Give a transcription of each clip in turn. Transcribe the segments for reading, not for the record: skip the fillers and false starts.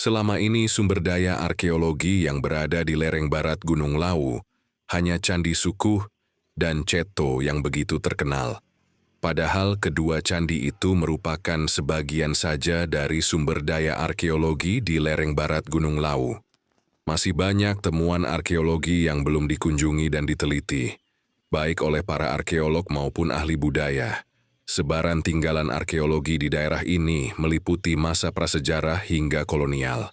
Selama ini sumber daya arkeologi yang berada di lereng barat Gunung Lawu hanya Candi Sukuh dan Ceto yang begitu terkenal. Padahal kedua candi itu merupakan sebagian saja dari sumber daya arkeologi di lereng barat Gunung Lawu. Masih banyak temuan arkeologi yang belum dikunjungi dan diteliti, baik oleh para arkeolog maupun ahli budaya. Sebaran tinggalan arkeologi di daerah ini meliputi masa prasejarah hingga kolonial.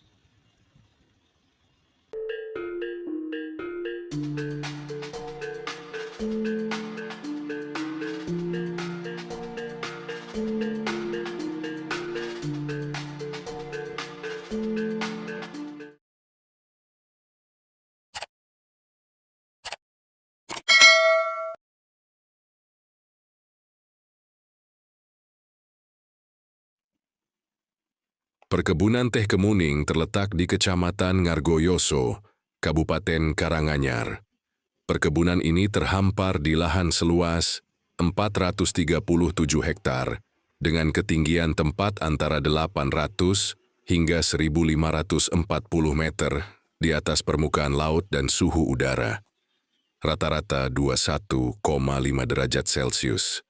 Perkebunan teh kemuning terletak di Kecamatan Ngargoyoso, Kabupaten Karanganyar. Perkebunan ini terhampar di lahan seluas 437 hektar dengan ketinggian tempat antara 800 hingga 1540 meter di atas permukaan laut dan suhu udara. Rata-rata 21,5 derajat Celcius.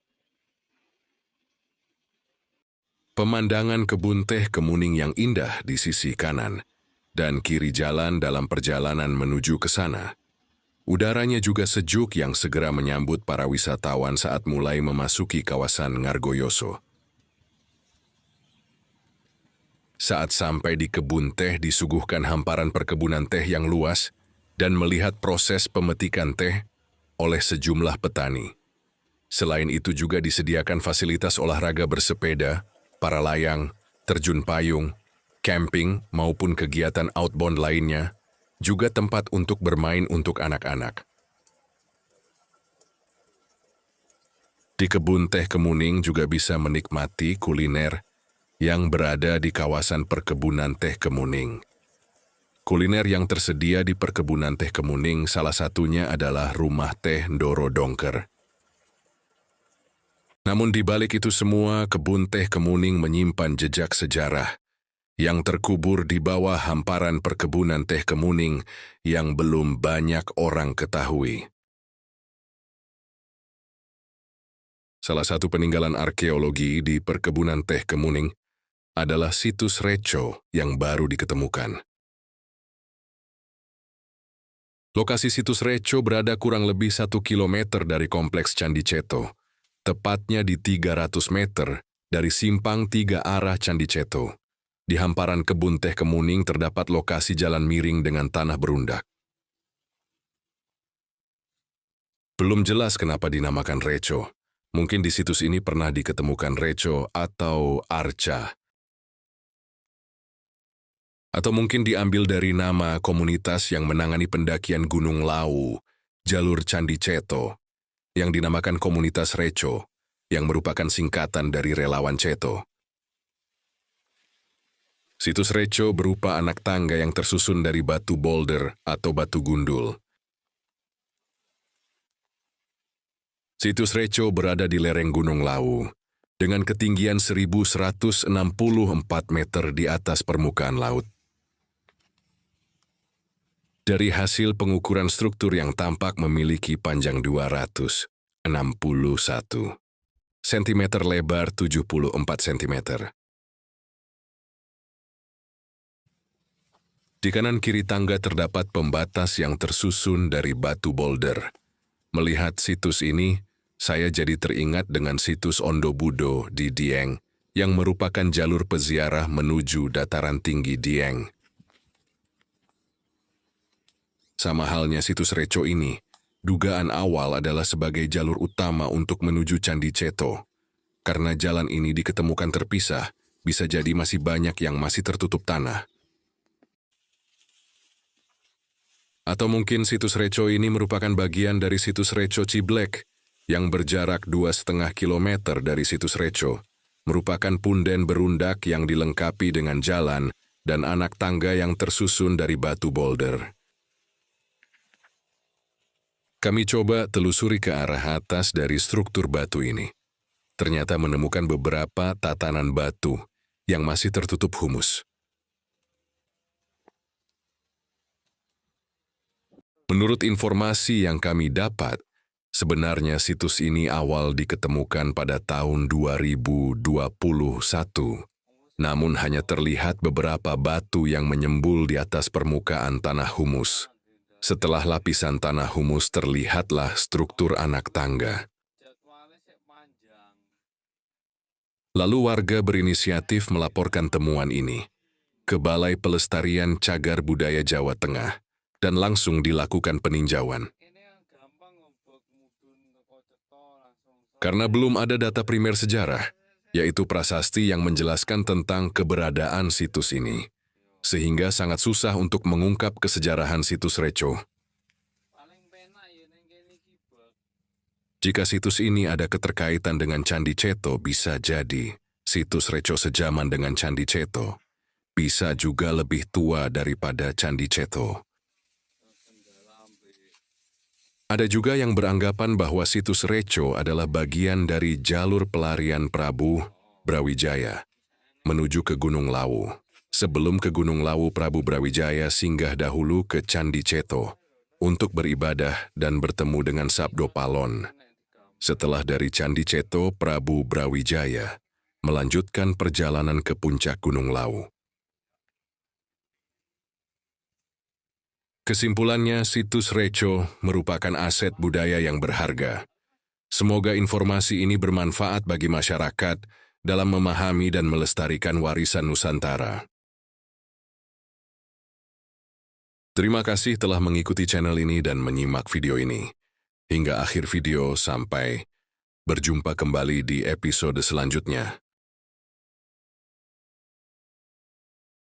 Pemandangan kebun teh kemuning yang indah di sisi kanan dan kiri jalan dalam perjalanan menuju ke sana. Udaranya juga sejuk yang segera menyambut para wisatawan saat mulai memasuki kawasan Ngargoyoso. Saat sampai di kebun teh disuguhkan hamparan perkebunan teh yang luas dan melihat proses pemetikan teh oleh sejumlah petani. Selain itu juga disediakan fasilitas olahraga bersepeda, para layang, terjun payung, camping maupun kegiatan outbound lainnya, juga tempat untuk bermain untuk anak-anak. Di kebun teh kemuning juga bisa menikmati kuliner yang berada di kawasan perkebunan teh kemuning. Kuliner yang tersedia di perkebunan teh kemuning salah satunya adalah rumah teh Ndoro Dongker. Namun di balik itu semua, kebun teh kemuning menyimpan jejak sejarah yang terkubur di bawah hamparan perkebunan teh kemuning yang belum banyak orang ketahui. Salah satu peninggalan arkeologi di perkebunan teh kemuning adalah situs Reco yang baru diketemukan. Lokasi situs Reco berada kurang lebih 1 kilometer dari kompleks Candi Ceto, tepatnya di 300 meter dari simpang 3 arah Candi Ceto. Di hamparan kebun teh kemuning terdapat lokasi jalan miring dengan tanah berundak. Belum jelas kenapa dinamakan Reco. Mungkin di situs ini pernah diketemukan Reco atau Arca. Atau mungkin diambil dari nama komunitas yang menangani pendakian Gunung Lawu, jalur Candi Ceto, yang dinamakan komunitas Reco, yang merupakan singkatan dari relawan Ceto. Situs Reco berupa anak tangga yang tersusun dari batu boulder atau batu gundul. Situs Reco berada di lereng Gunung Lawu, dengan ketinggian 1164 meter di atas permukaan laut. Dari hasil pengukuran struktur yang tampak memiliki panjang 261 cm, lebar 74 cm. Di kanan kiri tangga terdapat pembatas yang tersusun dari batu boulder. Melihat situs ini, saya jadi teringat dengan situs Ondo Budo di Dieng, yang merupakan jalur peziarah menuju dataran tinggi Dieng. Sama halnya situs Reco ini, dugaan awal adalah sebagai jalur utama untuk menuju Candi Ceto. Karena jalan ini diketemukan terpisah, bisa jadi masih banyak yang masih tertutup tanah. Atau mungkin situs Reco ini merupakan bagian dari situs Reco Ciblek, yang berjarak 2,5 kilometer dari situs Reco, merupakan punden berundak yang dilengkapi dengan jalan dan anak tangga yang tersusun dari batu boulder. Kami coba telusuri ke arah atas dari struktur batu ini. Ternyata menemukan beberapa tatanan batu yang masih tertutup humus. Menurut informasi yang kami dapat, sebenarnya situs ini awal diketemukan pada tahun 2021. Namun hanya terlihat beberapa batu yang menyembul di atas permukaan tanah humus. Setelah lapisan tanah humus terlihatlah struktur anak tangga. Lalu warga berinisiatif melaporkan temuan ini ke Balai Pelestarian Cagar Budaya Jawa Tengah dan langsung dilakukan peninjauan. Karena belum ada data primer sejarah, yaitu prasasti yang menjelaskan tentang keberadaan situs ini, sehingga sangat susah untuk mengungkap kesejarahan situs Reco. Jika situs ini ada keterkaitan dengan Candi Ceto, bisa jadi situs Reco sejaman dengan Candi Ceto. Bisa juga lebih tua daripada Candi Ceto. Ada juga yang beranggapan bahwa situs Reco adalah bagian dari jalur pelarian Prabu Brawijaya menuju ke Gunung Lawu. Sebelum ke Gunung Lawu, Prabu Brawijaya singgah dahulu ke Candi Ceto untuk beribadah dan bertemu dengan Sabdo Palon. Setelah dari Candi Ceto, Prabu Brawijaya melanjutkan perjalanan ke puncak Gunung Lawu. Kesimpulannya, situs Reco merupakan aset budaya yang berharga. Semoga informasi ini bermanfaat bagi masyarakat dalam memahami dan melestarikan warisan Nusantara. Terima kasih telah mengikuti channel ini dan menyimak video ini. Hingga akhir video, sampai berjumpa kembali di episode selanjutnya.